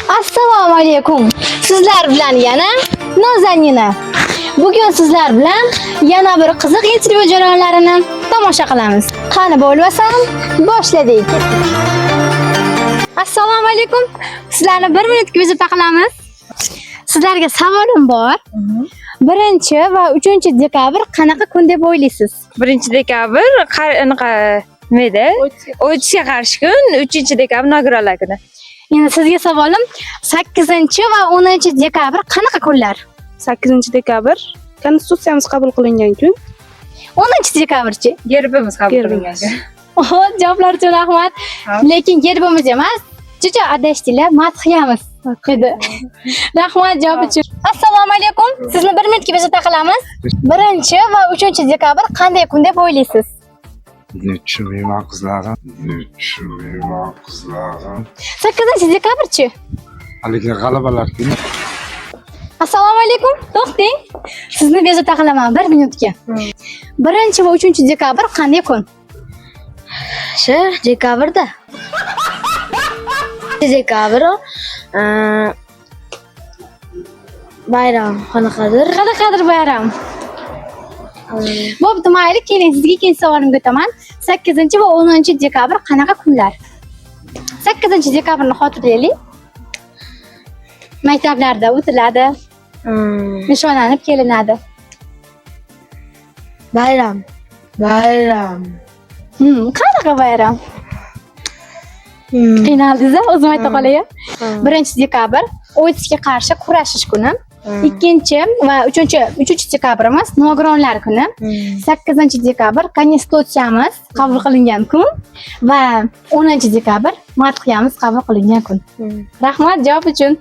Assalomu alaykum. Sizlar bilan yana Nozanina. Bugun sizlar bilan yana bir qiziq intervyu jarayonlarini tomosha qilamiz. Qani bo'lmasam, boshladik. Assalomu alaykum. Sizlarni 1 minutga bezovta qilamiz. Sizlarga savolim bor. 1 va 3 dekabr qanaqa kun deb o'ylaysiz? 1 dekabr qanaqa nima edi? O'tishga qarshi kun, 3 dekabr nogironlar kuni. Endi sizga savolim 8 va 10 dekabr qanaqa kunlar? 8 dekabr Konstitutsiyamiz qabul qilingan kun. 10 dekabrchi? Gerbimiz qabul qilingan kun. Javoblar uchun rahmat. Lekin gerbimiz emas, juda adashdinglar, madhiyamiz edi. Rahmat javob uchun. Assalomu alaykum. Sizni 1 minutga bezovta qilamiz. 1 va 3 dekabr qanday kun deb o'ylaysiz? Nechun qizlarim. 8 dekabrchi? Haligi g'alabalar kuni. Assalomu alaykum. To'xting. Sizni bezovta qilaman 1 minutga. 1 va 3 dekabr qanday kun? Shu dekabrda. Dekabr bayram qanaqadir. Qanaqadir bayram. Bo'pti, mayli, keling sizga ikkinchi savolimga o'taman. 8 va 10 dekabr qanaqa kunlar? 8 dekabrni xotirlaylik. Maktablarda o'tiladi. Nishonlanib kelinadi. Bayram. Qanaqa bayram? Qiynaldingiz, o'zim ayta qolay. 1 dekabr o'tishga qarshi kurashish kuni. 2 va 3 dekabrimiz nogironlar kuni. 8 dekabr Konstitutsiyamiz qabul qilingan kun va 10 dekabr madhiyamiz qabul qilingan kun. Rahmat javob uchun.